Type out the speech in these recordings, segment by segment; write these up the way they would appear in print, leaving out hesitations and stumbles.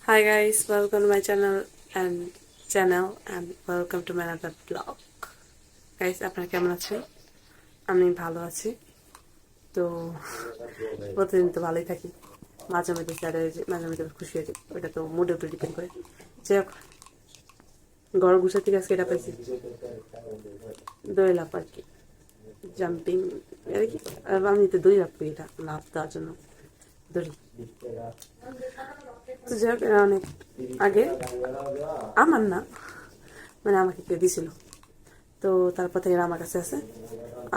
Hi guys, welcome to my channel and welcome to my another vlog. Guys, আপনারা কেমন আছেন? আমি ভালো আছি। তো প্রতিদিন তো ভালোই থাকি, মাঝে মাঝে স্যাড হয়ে যায়, মাঝে মাঝে খুশি হয়ে যায়, ওটা তো মুডের উপর ডিপেন্ড করে। যাই হোক, ঘর গুছা থেকে আজকে এটা পাইছি, দই লাভ আর কি, জাম্পিং আর কি। আমি তো দই লাভ করি, এটা লাভ দেওয়ার জন্য দড়ি। তো যাই হোক, অনেক আগে আমার না, মানে আমাকে কেউ দিছিল, তো তারপর থেকে এরা আমার কাছে আছে।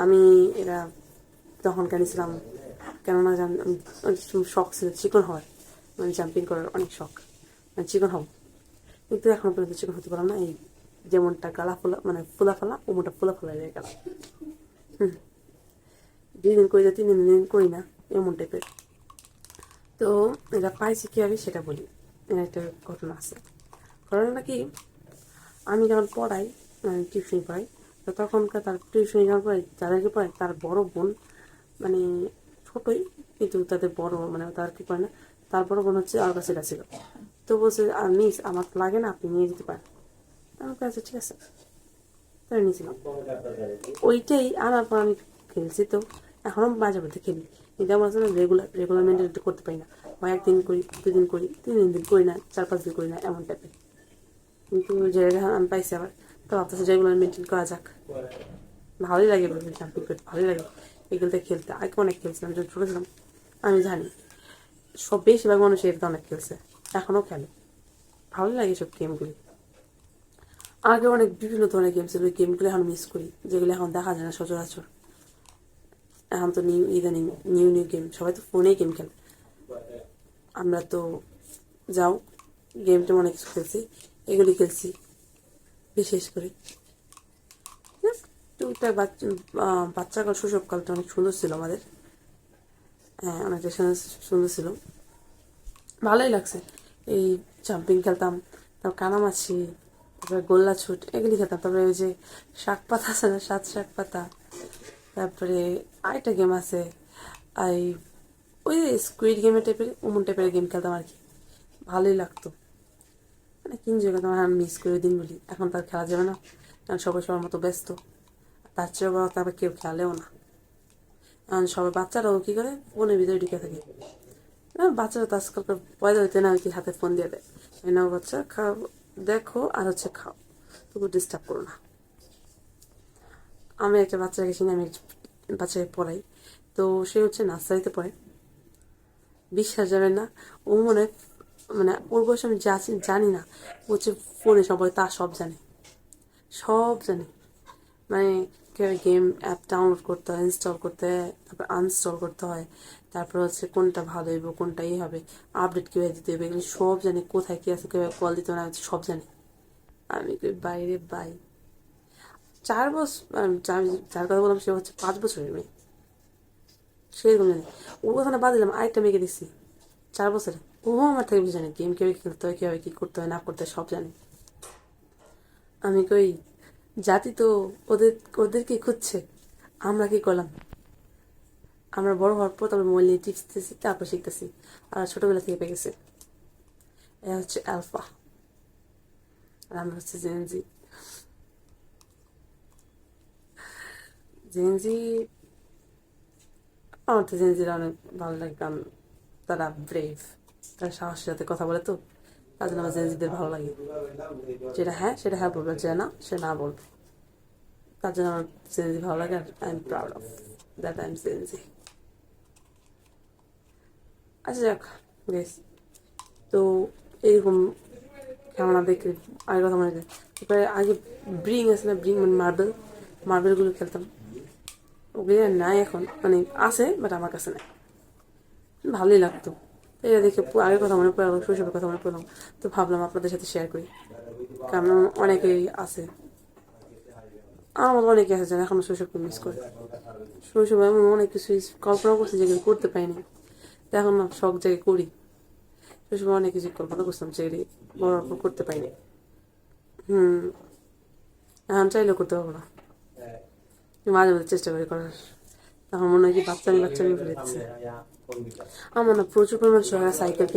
আমি এরা তখন কেনিছিলাম, কেননা শখ ছিল চিকন হওয়ার, মানে জাম্পিং করার অনেক শখ, মানে চিকন হব, কিন্তু এখনো পর্যন্ত চিকন হতে পারলাম না। এই যেমনটা গালা ফোলা, মানে ফুলা ফেলা, ওমনটা ফুলা ফেলা হয়ে গেল। দুদিন করি না, 3 দিন করি না, এমন টাইপের। তো এটা পাইছি কীভাবে সেটা বলি। এর একটা ঘটনা আছে। ঘটনাটা কি, আমি যখন পড়াই, মানে টিউশনি পড়াই, তো তখনকার তার টিউশনি যখন পড়াই, যাদেরকে পড়াই তার বড় বোন, মানে ছোটোই কিন্তু তাদের বড়, মানে তার কি করে না, তার বড় বোন হচ্ছে আর কাছে ছিল। তো বলছে, আর মিস আমার তো লাগে না, আপনি নিয়ে যেতে পারেন। আমার কাছে ঠিক আছে, তাই নিয়েছিলাম। ওইটাই আনার পর আমি খেলছি, তো এখনও মাঝে মধ্যে খেলি, কিন্তু আমার আসলে রেগুলার মেনটেন করতে পারি না। হয় 1 দিন করি, 2 দিন করি, 3 দিন করি না, 4-5 দিন করি না, এমন টাইপের। কিন্তু যে আমি পাইছি আবার, তো ভাবতেছে যেগুলো মেনটেন করা যাক। ভালোই লাগে জাম্পিং করতে, ভালোই লাগে এগুলোতে খেলতে। আগে অনেক খেলছিলাম যখন ছোটো ছিলাম। আমি জানি সব বেশিরভাগ মানুষ এটাতে অনেক খেলছে, এখনও খেলে, ভালোই লাগে সব গেমগুলি। আগে অনেক বিভিন্ন ধরনের গেম ছিল, ওই গেমগুলো এখন মিস করি, যেগুলো এখন দেখা যায় না সচরাচর। এখন তো ইদানিং নিউ গেম, সবাই তো ফোনেই গেম খেলে। আমরা তো যাও গেমটা অনেক কিছু খেলছি, এগুলি খেলছি বিশেষ করে। টুকটাক বাচ্চাকাল, শৈশবকালটা অনেক সুন্দর ছিল আমাদের। হ্যাঁ, অনেকটা সুন্দর ছিল, ভালোই লাগছে। এই জাম্পিং খেলতাম, তারপর কানামাছি, তারপরে গোল্লা ছুট, এগুলি খেলতাম। তারপরে ওই যে শাক পাতা আছে না, 7 শাক পাতা। তারপরে আরেকটা গেম আছে, এই ওই স্কুইড গেমের টাইপের, ওমন টাইপের গেম খেলতাম আর কি, ভালোই লাগতো। মানে কি এনজয় করতাম। আমি মিস করি ওই দিনগুলি, এখন তার খেলা যাবে না, কারণ সবাই সবার মতো ব্যস্ত। তার চেয়েও বড়, তারপর কেউ খেলেও না। এখন সবাই বাচ্চারাও কী করে, ফোনের ভিতরে ঢুকে থাকে। বাচ্চারা তো আজকালকার পয়দা হইতে না হইতে হাতে ফোন দিয়ে দেয়, নাও বাচ্চা খাও, দেখো আর হচ্ছে খাও, তবু ডিস্টার্ব করো না। আমি একটা বাচ্চাকে চিনি, আমি বাচ্চাকে পড়াই, তো সে হচ্ছে নার্সারিতে পড়ে। বিশ্বাস যাবেন না, ও মানে ওর বয়সে আমি জানি না, ও হচ্ছে ফোনে সবাই তার সব জানে, সব জানে। মানে গেম অ্যাপ ডাউনলোড করতে হয়, ইনস্টল করতে হয়, তারপর আনইনস্টল করতে হয়, তারপর হচ্ছে কোনটা ভালো হইব, কোনটা হবে, আপডেট কীভাবে দিতে হবে, এগুলো সব জানি। কোথায় কী আছে, কীভাবে কল দিতে হবে, সব জানি। আমি বাইরে 4 বছর, যার কথা বললাম সে হচ্ছে 5 বছরের মেয়ে, সেরকম জানি। ওর কথা না বাদ দিলাম, আরেকটা মেয়েকে দিচ্ছি 4 বছরে, ও আমার থেকে বেশি জানে গেম কীভাবে খেলতে হয়, কীভাবে কী করতে হয় না করতে হয়, সব জানে। আমি কই, জাতি তো ওদেরকে খুঁজছে, আমরা কি করলাম? আমরা বড় হওয়ার পর তারপর মোবাইল নিয়ে টিপতেছি, তারপর শিখতেছি, আর ছোটবেলা থেকে পেয়ে গেছে। এরা হচ্ছে অ্যালফা, আর আমরা হচ্ছে জেনজি। জেনজি, আমার তো জেনজিরা অনেক ভালো লাগে, কারণ তারা ব্রেভ, তারা সাহসের সাথে কথা বলে, তো তার জন্য আমার জেনজিদের ভালো লাগে। যেটা হ্যাঁ সেটা হ্যাঁ বলবে, যে না সে না বলবে, তার জন্য আমার জেনজি ভালো লাগে। আর I am proud of that I am gen z. আচ্ছা যাক গেস, তো এইরকম খেলনা দেখে আগে কথা মনে যায়। তারপরে আগে ব্রিং আছে না, ব্রিং মানে মার্বেলগুলো খেলতাম। ওগুলো নাই এখন, মানে আছে বাট আমার কাছে নাই, ভালোই লাগতো। তো এটা দেখে আগের কথা মনে পড়লো, শৈশবের কথা মনে পড়লাম, তো ভাবলাম আপনাদের সাথে শেয়ার করি। কারণ অনেকেই আছে, আমার মতো অনেকে আছে যারা এখনো শৈশবকে মিস করে। শৈশবে আমি অনেক কিছু কল্পনা করছি যেগুলো করতে পারিনি, তো এখন না সব জায়গায় করি। শৈশবে অনেক কিছু কল্পনা করছিলাম যেগুলি বড় পর করতে পারিনি। এখন চাইলেও করতে পারবো না, মাঝে মাঝে চেষ্টা করি করার, তখন মনে হয় কি বাচ্চা নিয়ে ফেলে দিচ্ছে। আমার না প্রচুর পরিমাণ শখ আছে সাইকেল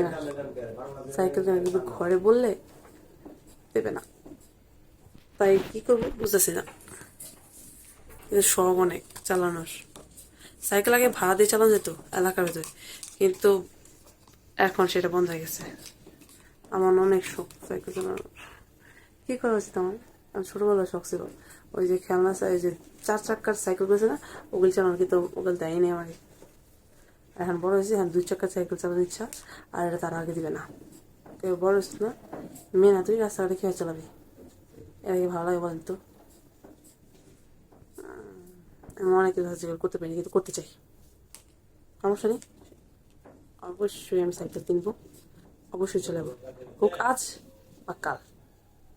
কেনা, কিন্তু ঘরে বললে দেবে না, তাই কি করবো বুঝতেছি না। কিন্তু শখ অনেক চালানোর। সাইকেল আগে ভাড়া দিয়ে চালানো যেত এলাকার ভেতরে, কিন্তু এখন সেটা বন্ধ হয়ে গেছে। আমার অনেক শখ সাইকেল চালানোর। কি করা উচিত আমার? আমার ছোটবেলায় শখ ছিল ওই যে খেলনা, ওই যে 4 চাকার সাইকেল করেছে না, ওগুলি চালানো, কিন্তু ওগুলো দেয়নি আমাকে। এখন বড় হয়েছে, এখন 2 চাকার সাইকেল চালানোর ইচ্ছা, আর এটা তারা আগে দিবে না। কেউ বড় হচ্ছে না, মেয়ে না, তুই রাস্তাঘাটে খেয়ে চালাবি, এর আগে ভালো লাগে বলেন তো? আমি অনেক কিছু করতে পারিনি, কিন্তু করতে চাই, সমস্যা নেই। অবশ্যই আমি সাইকেল কিনবো, অবশ্যই চলে যাবো, হোক আজ বা কাল।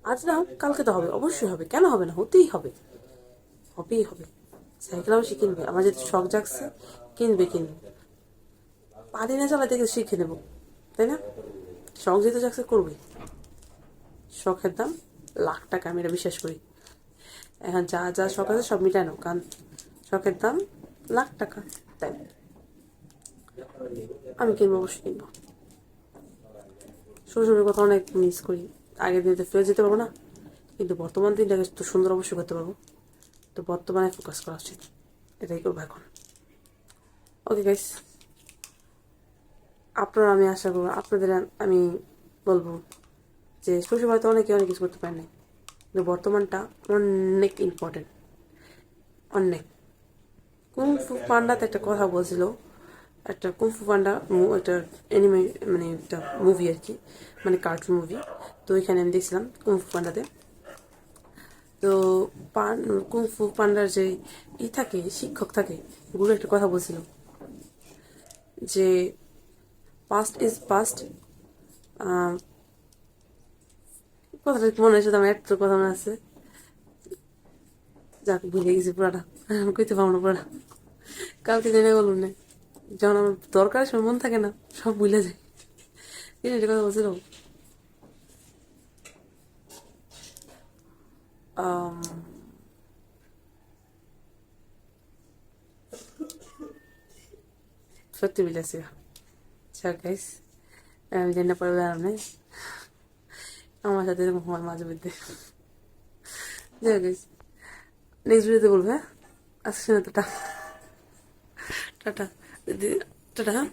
আজ না হোক কালকে তো হবে, অবশ্যই হবে, কেন হবে না, হতেই হবে, হবেই হবে। সাইকেল অবশ্যই কিনবে, আমার যেহেতু শখ জাগছে, কিনবে। পারি না চালাতে গেলে শিখে নেবো, তাই না? শখ যেহেতু জাগছে করবে। শখের দাম লাখ টাকা, আমি এটা বিশ্বাস করি। এখন যা যা শখ আছে সব মিটানো, কারণ শখের দাম লাখ টাকা, তাই আমি কিনবো, অবশ্যই কিনবো। শ্বশুরের কথা অনেক মিস করি, আগের দিনে ফিরে যেতে পারবো না, কিন্তু বর্তমান দিনটাকে তো সুন্দর অবশ্যই করতে পারবো। তো বর্তমানে ফোকাস করা উচিত, এটাই করবো এখন। ওকে গাইস, আপনারা, আমি আশা করবো আপনাদের আমি বলবো যে শ্বশুরবাড়িতে অনেকে অনেক কিছু করতে পারে না, কিন্তু বর্তমানটা অনেক ইম্পর্টেন্ট, অনেক। কুংফু পান্ডাতে একটা কথা বলছিল, একটা কুংফু পান্ডা একটা অ্যানিমে, মানে একটা মুভি আর কি, মানে কার্টুন মুভি। তো এখানে আমি দেখছিলাম কুংফু পান্ডাতে। তো কুংফু পান্ডার যে থাকে, শিক্ষক থাকে, গুরু একটা কথা বলছিল যে পাস্ট ইজ পাস্ট। কথাটা মনে হয়েছে, আমার এত কথা মনে আছে, যাক ভুলে গেছি পুরাটা, কইতে পারবো না পুরাটা, কালকে জেনে বলুন না, যখন আমার দরকার সময় মন থাকে না, সব ভুলে যায়। এটা কথা বলছিল, সত্যি বুঝেছি। আচ্ছা গাইস, আমি জানি না পারবে আর নেই, আমার সাথে এরকম হয় মাঝে মধ্যে। যাই গাইস, নেক্সট ভিডিওতে বলবো, হ্যাঁ? আজকে না, টাটা টাটা টাটা, হ্যাঁ।